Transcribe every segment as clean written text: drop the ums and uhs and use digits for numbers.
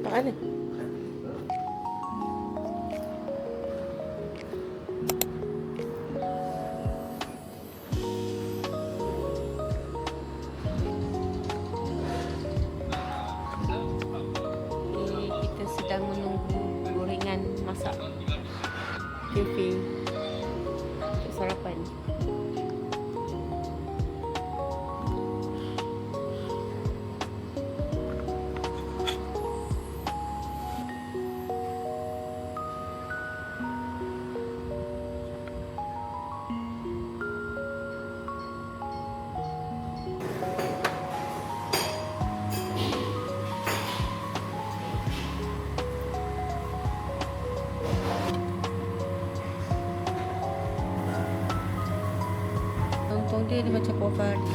Mana? Kita sedang menunggu gorengan masak kafe untuk sarapan. Lontong dia macam kuah kari.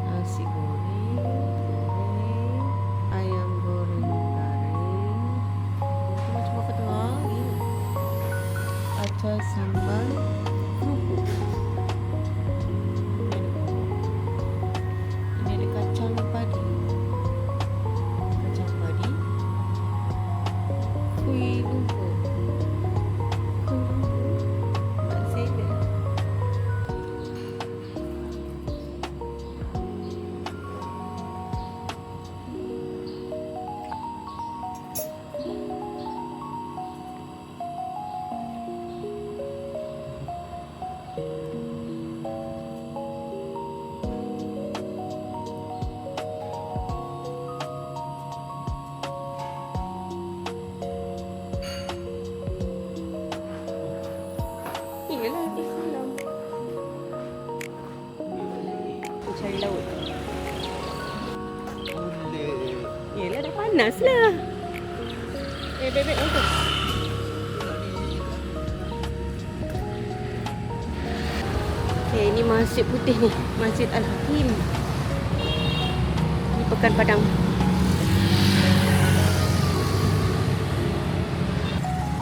Nasi goreng, ayam goreng garing. Macam apa tu? Acar sambal kerupuk. Ini ada kacang padi. Kacang padi. Kuih lumpur. Mak Zeda. Iyalah, di kolam. Cari laut. Iyalah, dah panas lah. Bebek untuk. Okay, ini Masjid Putih ni. Masjid Al-Hakim. Ini Pekan Padang.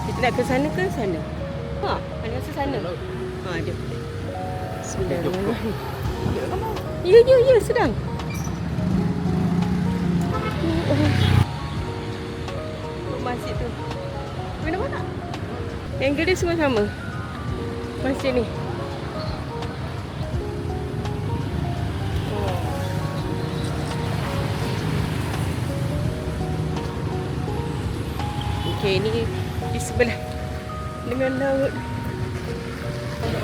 Kita nak ke sana ke sana? Ha, ada rasa sana. Ha, ada. Bismillahirrahmanirrahim. Ya, sedang. Masjid tu. Nampak tak? Angle dia semua sama. Masjid ni. Okey, ni di sebelah dengan laut.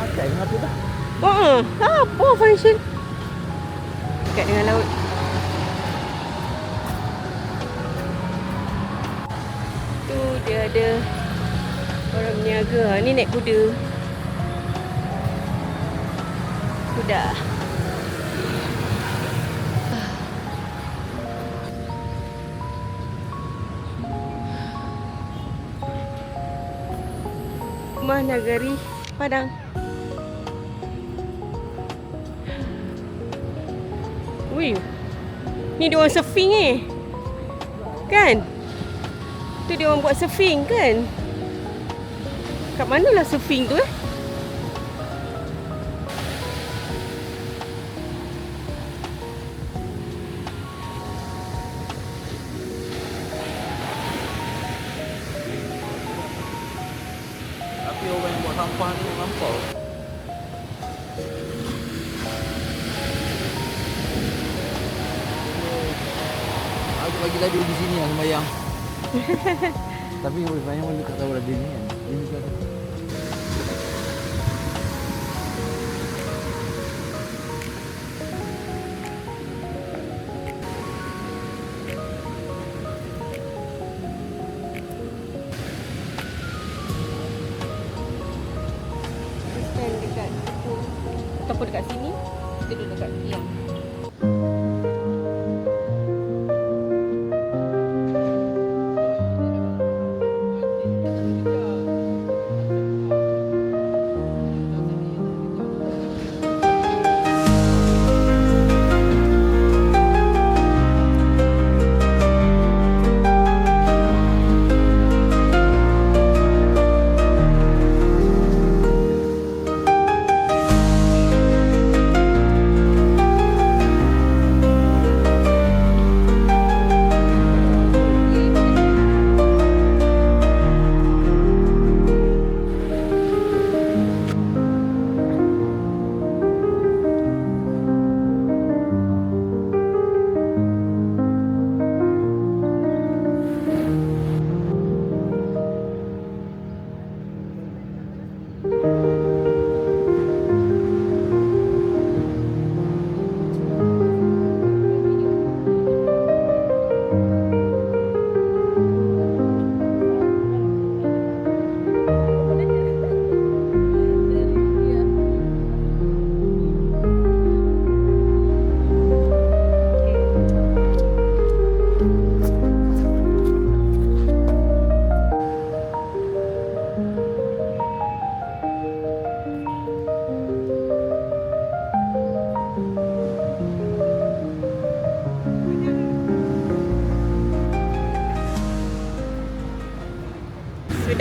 Makan apa dah? Apa function? Dekat dengan laut. Tu dia ada orang berniaga. Ni naik kuda. Kuda. Rumah Nagari Padang. Wih, ni dia orang surfing kan? Tu dia orang buat surfing kan? Kat manalah surfing tu Tapi orang yang buat sampah ni lampau. Aku lagi tadi di sini yang sembahyang. Tapi sembahyang pun dekat tahu ada ni kan. Ini juga ada. stand dekat situ ataupun dekat sini, kita duduk dekat tiang.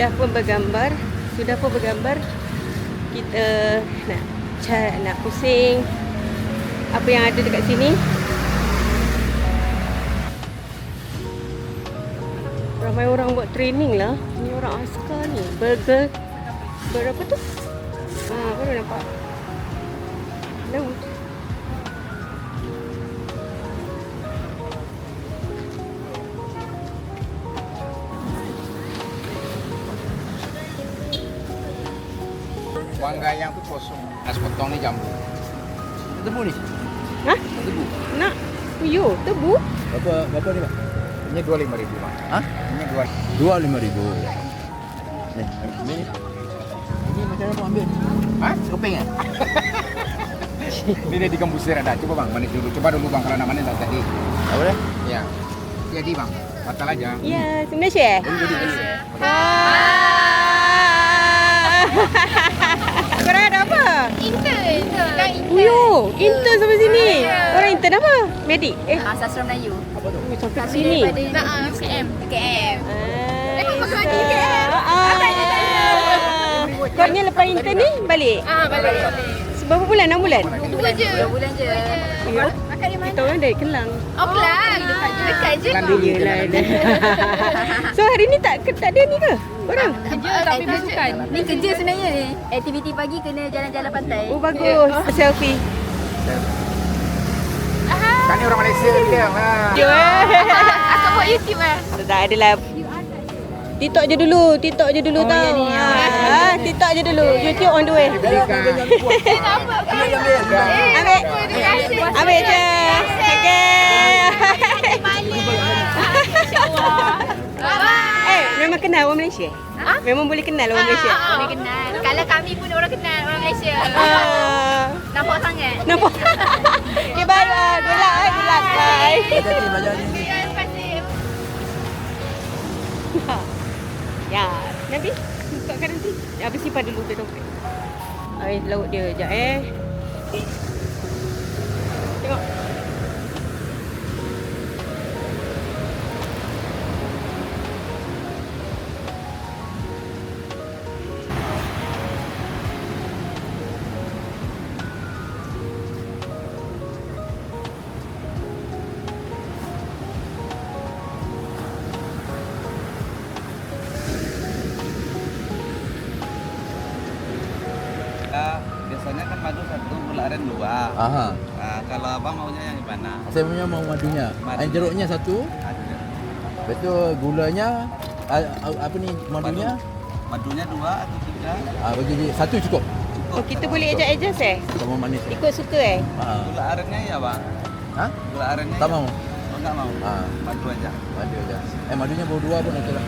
sudah pun bergambar. Kita nak pusing apa yang ada dekat sini. Ramai orang buat training lah. Ni orang askar ni. Berapa tu? Baru nampak. Laut. Wang Gayang tu kosong. Nasi potong ni jambu. Tebu ni. Hah? Tebu. Nak? Yo, tebu. Berapa ni, Pak? Ini 25.000 bang. Hah? Ini 25,000. Ni, ambil ni. Ini macam mana mau ambil? Hah? Sekeping eh? Ini dia di Gembusir ada. Coba bang, manis dulu. Coba dulu bang, kalau nak manis tadi. Apa dah? Ya. Jadi bang, batal aja. Ya, Malaysia. Korang ada apa? Intern. Uyo, intern sampai sini. Orang intern apa? Medik? Sastra Melayu. Sampai sini. UKM. UKM. Kau ni lepas intern ni balik? Balik. Berapa bulan? 6 bulan? 2 je. 2 bulan je. Ya. Kita orang dari Kelang. Oh, Kelang. Dekat je. Yelah. So hari ni tak ada ni ke? Orang? Kerja tapi bersukan. Ni kerja sebenarnya ni. Aktiviti pagi kena jalan-jalan pantai. Oh bagus. Selfie. Kan ni orang Malaysia dia. Akak buat YouTube eh? Tak adalah. TikTok je dulu tau. TikTok je dulu. YouTube on the way. Ambil je. Okay. Memang kenal orang Malaysia? Memang boleh kenal orang Malaysia? Boleh kenal. Kalau kami pun orang kenal orang Malaysia. Nampak sangat. Nampak? Okay, bye. Good luck. Bye. Hati-hati belajar ni. Terima kasih. Ya, Nabi, bukakan nanti. Habis simpan dulu ke dompet. Air laut dia sekejap Tengok. Biasanya kan madu satu, gula aren dua. Aha. Nah, kalau abang maunya yang gimana? Saya punya mau madunya. Jeruknya satu. Ada. Betul gulanya apa ni madunya? Madunya dua atau tiga? Bagi dia satu cukup. Oh, kita boleh adjust Sama manis. Ikut suka Gula arennya ya bang? Ha? Gula arennya Tak ya? mau. Oh, enggak mau? Madu aja. Madu aja. Madunya baru dua pun okey lah.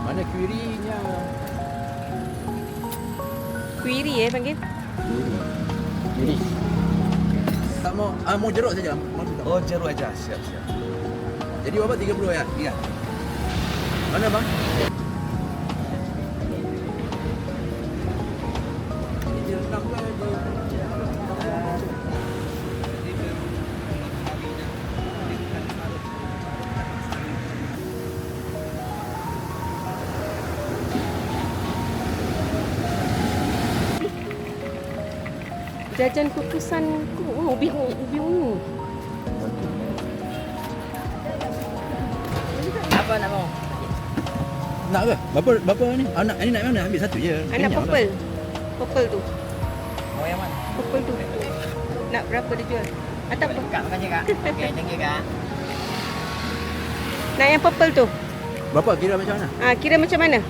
Mana query-nya? Query panggil. Query. Tak mau, mau jeruk saja. Madu tak. Oh, jeruk aja. Siap. Jadi berapa 30 ya? Iya. Mana bang? Jajan kukusanku. Ubi ungu. Apa nak mau? Nak ke? Berapa ni? Anak ni nak mana? Ambil satu je. Anak Kenyang purple. Purple tu. Mau yang mana? Purple tu. Nak berapa dia jual? Atau apa? Kak makan je kak. Okey, thank you kak. Nak yang purple tu. Berapa kira macam mana? Kira macam mana?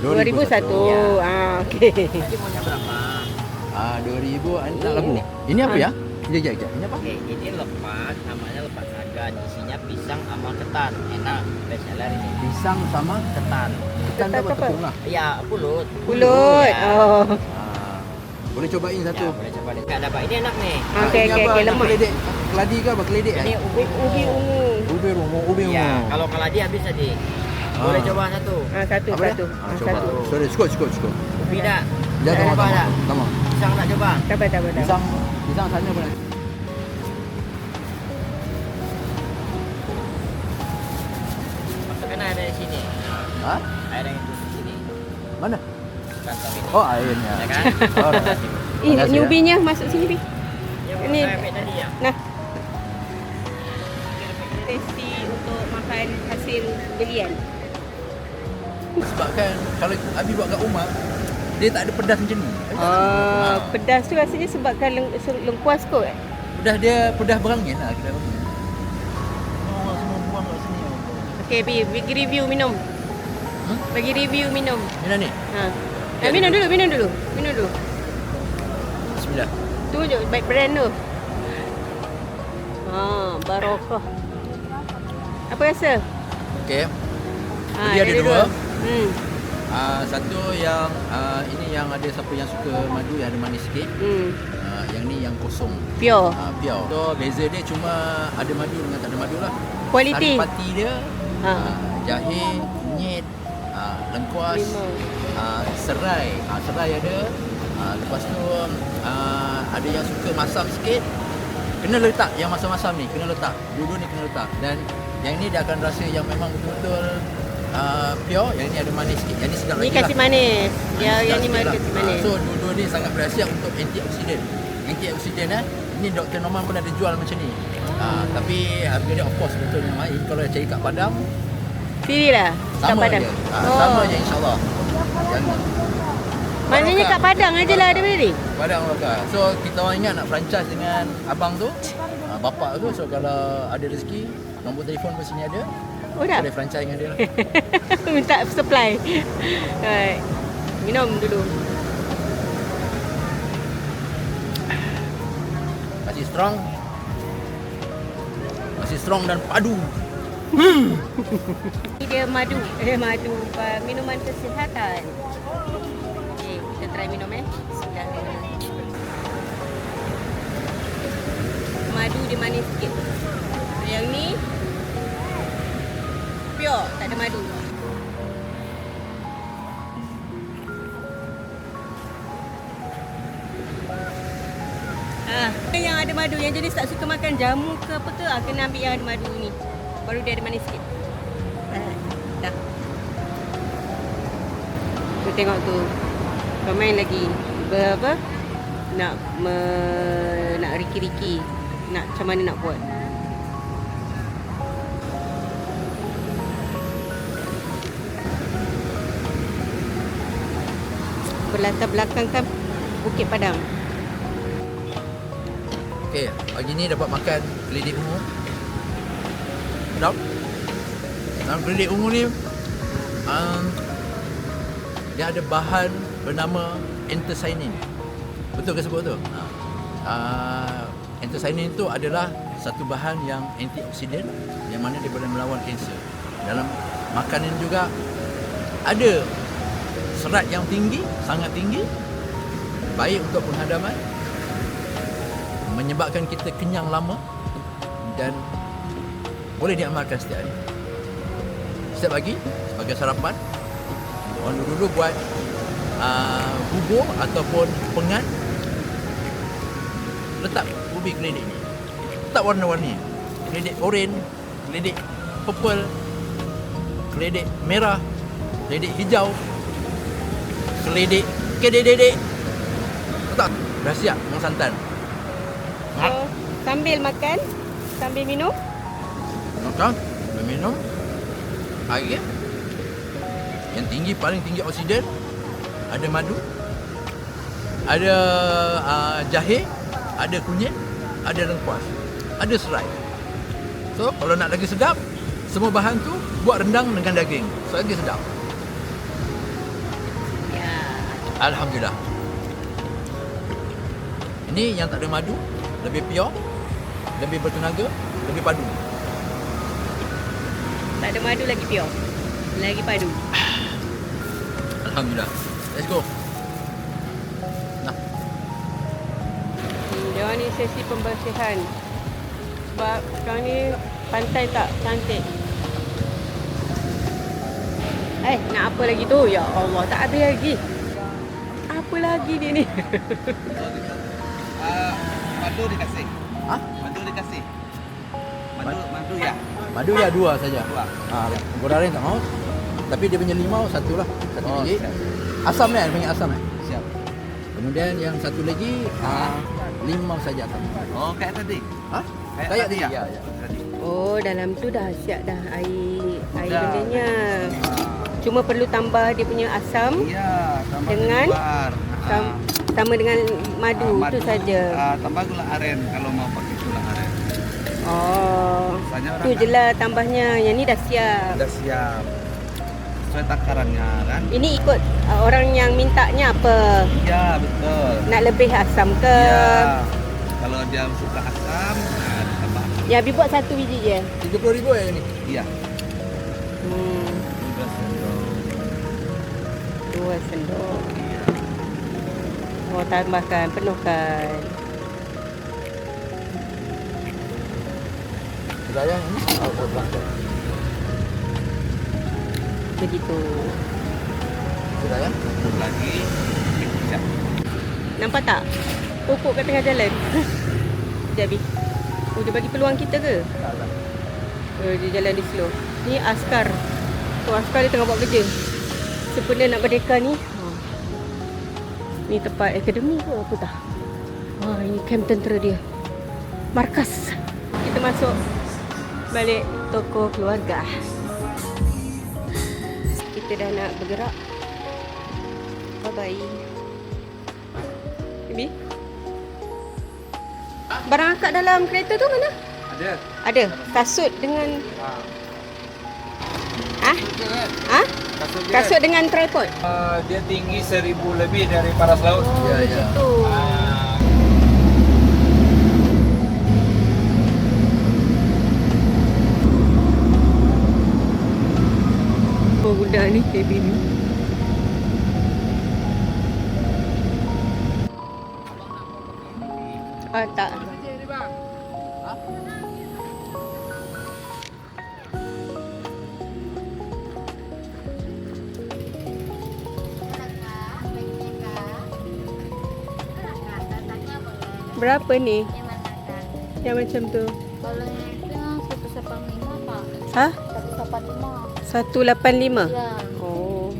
2,000 satu. Okey. Tadi maunya berapa? 2,000 nak lagu. Ini apa ya? Sekejap. Ini apa? Oke, ini lepas, namanya lepas agan. Isinya pisang sama ketan. Enak, best seller ini. Pisang sama Ketan. ketan Ketan apa apa? tepung lah. Ya, pulut. Pulut. Ya. Oh. Boleh cobain Ya, satu. boleh coba deh. Kak dapat ini enak nih. Okey, Ini okey, apa? okey, Nak lemak. keledek. Keladi ke apa? Keledek Ini ubi. Ubi ungu. Ubi ungu. Ubi ungu. Ya, kalau keladi habis tadi. Boleh coba satu. Satu. Apa dia? Coba. Satu. Sorry, cukup. Ubi dah. Dia Coba tambah. dah. Tambah. Pisang nak coba. Tak apa. Pisang sana boleh. Ha? Air yang itu di sini. Mana? Kantong ini. Oh, airnya. Ya kan? Oh, dah. Terima kasih, newbie-nya masuk sini, Bi. Yang Ini. saya ambil tadi ya. Nah. Tasty untuk makan hasil belian. Sebab kan kalau Abi buat kat rumah, dia tak ada pedas macam ni. Pedas tu rasanya sebabkan lengkuas kot. Pedas berangin lah kita panggil. Orang semua buang kat sini. Okey, Bi, bagi review minum. Bagi review minum. Minum ni. Minum dulu. Bismillah. Tunjuk baik brand tu. Barokah. Apa rasa? Okey. Dia ada dua. Satu yang ini yang ada siapa yang suka madu yang ada manis sikit. Yang ni yang kosong. Pure. Pure. So beza dia cuma ada madu dengan tak ada madu lah. Kualiti. Saripati dia jahe, kunyit, lengkuas, serai. Serai ada. Lepas tu ada yang suka masam sikit. Kena letak yang masam-masam ni, kena letak. Dua-dua ni kena letak. Dan yang ni dia akan rasa yang memang betul-betul pure. Yang ni ada manis sikit. Yang ni sedap lagi lah. Ni kasih manis. Yang ni sedap kasih sikit manis. So dua-dua ni sangat berkhasiat untuk antioksidan. Antioksidan ni Dr. Norman pun ada jual macam ni. Tapi harga dia of course betul yang lain. Kalau cari kat Padang, Sini lah. Kat sama Padang. je. Sama je insyaAllah. Maknanya kat Padang aje lah ada benda ni. Padang lokal. So kita orang ingat nak franchise dengan abang tu, bapak tu. So kalau ada rezeki, nombor telefon pun sini ada. Oh dah. Boleh franchise dengan dia lah. Minta supply. Right. Minum dulu. Masih strong dan padu. Ini dia madu. Minuman kesihatan. Okay, kita try minum Sudah. Madu dia manis sikit. Yang ni pure, tak ada madu. Yang ada madu, yang jenis tak suka makan jamu ke apa ke, kena ambil yang ada madu ni. Baru dia ada manis sikit. Dah. Kita tengok tu. Komen lagi. Nak riki-riki. Nak macam mana nak buat. Berlatar belakang kan Bukit Padang. Okey, pagi ni dapat makan keledek ungu. Sedap. Dalam keledek ungu ni dia ada bahan bernama anthocyanin. Betul ke sebut tu? Anthocyanin itu adalah satu bahan yang antioksidan yang mana dia boleh melawan kanser. Dalam makanan juga ada serat yang tinggi, sangat tinggi, baik untuk penghadaman, menyebabkan kita kenyang lama dan boleh diamalkan setiap hari. Setiap pagi sebagai sarapan, orang dulu buat bubur ataupun pengat, letak ubi keledek ni, letak warna-warni, keledek oren, keledek purple, keledek merah, keledek hijau, keledek kedek-dedek, letak rahsia dengan santan. So, sambil makan, sambil minum. Makan, minum air yang tinggi, paling tinggi oksigen, ada madu, ada jahe, ada kunyit, ada lengkuas, ada serai. So kalau nak lagi sedap, semua bahan tu buat rendang dengan daging, so lagi sedap. Ya. Alhamdulillah. Ini yang tak ada madu, lebih pure, lebih bertenaga, lebih padu. Tak ada madu lagi pure. Lagi padu. Alhamdulillah. Let's go. Nah, Dia orang ni sesi pembersihan. Sebab sekarang ni pantai tak cantik. Nak apa lagi tu? Ya Allah, tak habis lagi. Apa lagi dia ni? Madu dikasih. Hah? Madu dikasih. Madu ya. Madu ya 2 saja. Dua. Gula aren tak mau? Tapi dia punya limau satu lah. Satu Oh, biji. siap. Asam kan? Banyak asam kan? Siap. Kemudian yang satu lagi limau saja asam. Oh, kayak tadi. Ha? Kayak Kayak tadi tadi, ya? ya. Tadi. Oh, dalam tu dah siap dah air Dah. bendanya. Cuma perlu tambah dia punya asam Iya, tambah Dengan? keluar. sama dengan madu, tu saja. Tambah gula aren kalau mau pakai gula aren. Oh. Biasanya orang Tu je lah tambahnya. Yang ni dah siap. Udah siap. Sesuai takarannya kan? Ini ikut orang yang mintanya apa? Iya, betul. Nak lebih asam ke? Iya. Kalau dia suka asam, nah ditambah. Ya, Abi buat satu biji je. 30,000 ya ni. Iya. Hmm, 12 sendok. 2 sendok. Iya. Oh, tambahkan, penuhkan. Sudah ya ini. Oh, berangkat. Begitu. Sudah ya. Lagi. Siap. Nampak tak? Pokok kat tengah jalan. Sekejap, Abi. Oh, dia bagi peluang kita ke? Oh, dia jalan di slow. Ni askar. Oh, askar dia tengah buat kerja. Sempena nak merdeka ni. Oh. Ni tempat akademi ke apa tak? Wah, ini kamp tentera dia. Markas. Kita masuk balik toko keluarga. Kita dah nak bergerak. Bye-bye. Bibi? Barang akak dalam kereta tu mana? Ada. Ada. Kasut dengan... Ah? Ah? Kasut dia, Kasut dengan tripod? dia tinggi 1000 lebih dari paras laut. Oh, Ya, ya. begitu. Oh, budak ni kabin ni. Ah, tak. Berapa ni? Yang mana kan? Yang macam tu. Kalau yang itu 185 Pak. Ha? 185. 185? Ya. Oh.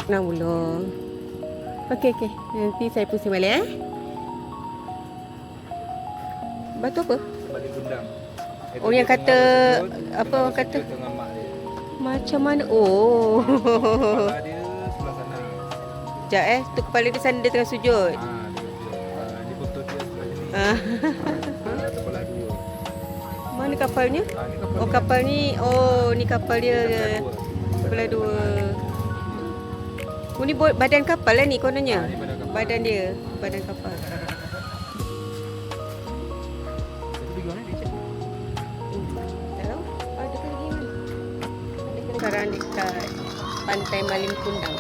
Nak ulung. Okey, okey. Nanti saya pusing balik Batu apa? Balik gundam. Oh, yang kata apa orang kata? Dengan mak dia. Macam mana? Oh. Kepala dia sebelah sana. Sekejap tu kepala dia sana dia tengah sujud. Dia betul dia sebelah sini. Ah. Kepala dua. Mana kapalnya? Ni kapal Oh, dia. kapal ni. Oh, ni kapal dia. Dua. Sebelah dua. Oh, ni badan kapal lah ni kononnya. Ni badan kapal. Badan dia. Badan kapal. Tahu? Ada ke lagi mana? Sekarang dekat Pantai Malim Kundang.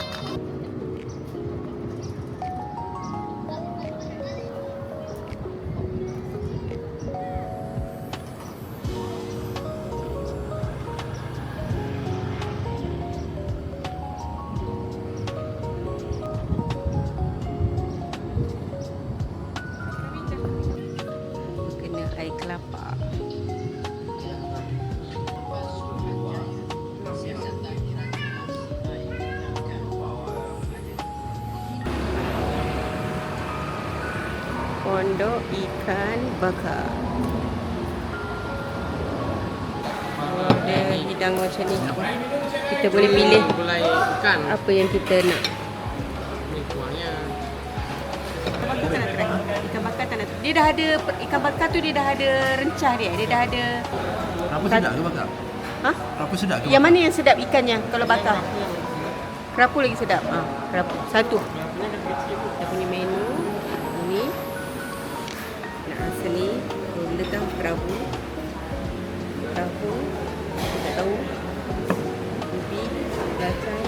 Kena air kelapa. Pondok ikan bakar. Oh, dia hidang macam ni. Kita boleh pilih Gulai ikan. apa yang kita nak. Ni kuahnya. Ikan bakar tak nak try? Ikan bakar tak nak. Dia dah ada ikan bakar tu, dia dah ada rencah dia. Dia dah ada. Kenapa sedap ke bakar? Ha? Kenapa sedap ke? Yang mana yang sedap ikannya kalau bakar? Kerapu lagi sedap. Ha, kerapu. Satu. Kita punya menu ini. Nak asli letak kerapu. Kerapu. Kita tahu. Ubi, belacan.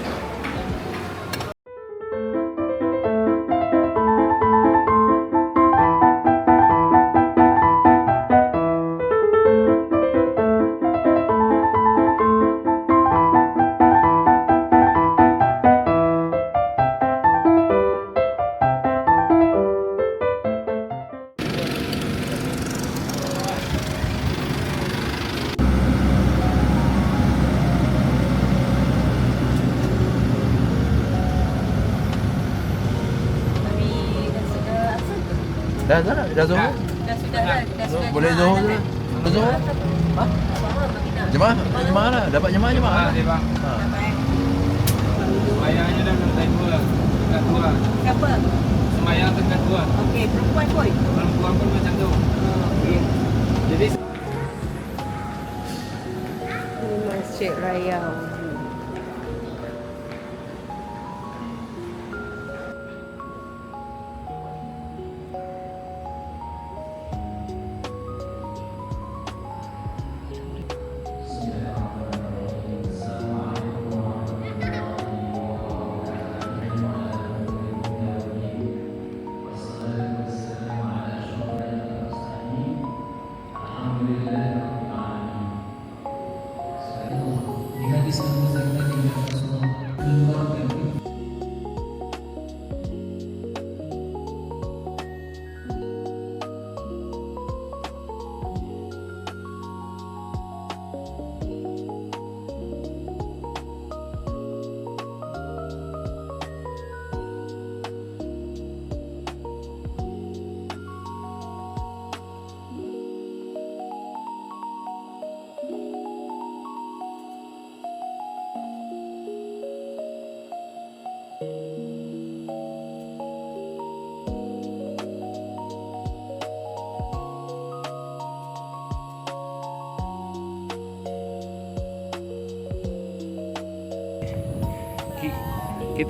Dah tak? Dah Zohor? Dah sudah lah. Dah sudah. Boleh Zohor tu lah. Boleh Zohor? Ha? Jemaah? Jemaah lah. Dapat jemaah. Dia bang. Ha. Semayangnya dah tengah dua. Tengah dua. Siapa? Semayang tengah dua. Okey, perempuan pun. Perempuan pun macam tu. Jadi Ini Masjid Raya.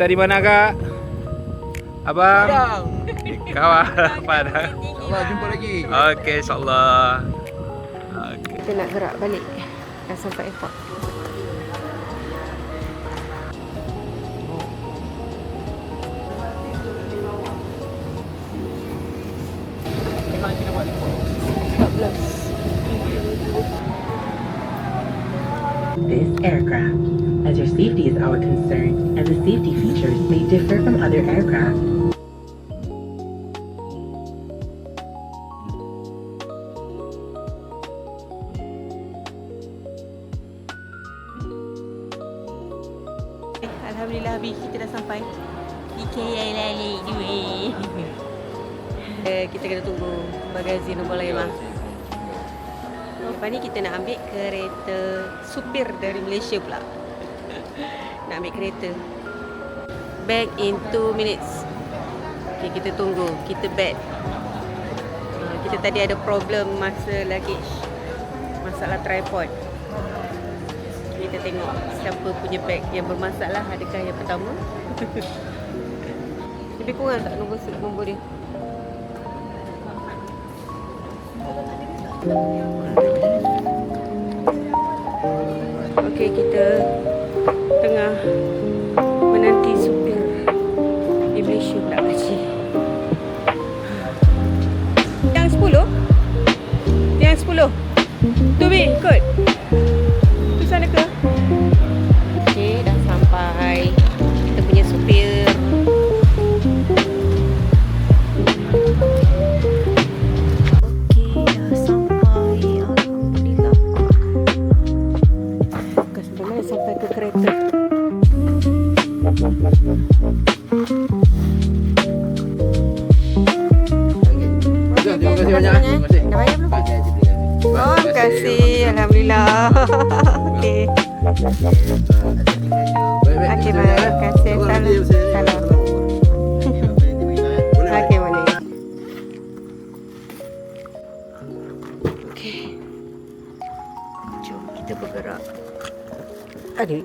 kita di mana kak? Abang? Padang. Kawan Padang. InsyaAllah jumpa lagi. Okey, insyaAllah. Okey. Kita nak gerak balik. Dah sampai airport. This aircraft, as your safety is our concern, and the safety features may differ from other aircraft. Alhamdulillah Habib, kita dah sampai di KL Lali duit. Kita kena tunggu bagasi nombor lain bang. Lepas ni kita nak ambil kereta supir dari Malaysia pula. Nak ambil kereta. Back in 2 minutes. Okay, kita tunggu. Kita back. Kita tadi ada problem masa luggage. Masalah tripod. Kita tengok siapa punya bag yang bermasalah. Adakah yang pertama? Lebih kurang tak nombor dia? Okey, kita tengah menanti supir di Malaysia pula kecil. Yang 10? Yang 10? Tu Bi, ikut. Tu sana ke? Okey, dah sampai. Kita punya supir. Sampai ke kereta. Terima kasih banyak. Terima kasih. Dah bayar belum? Oh, terima kasih. Alhamdulillah. Okey. Baik-baik. Okey, baik. Terima kasih. Salam. Okey, boleh. Okey. Jom kita bergerak. Aduh.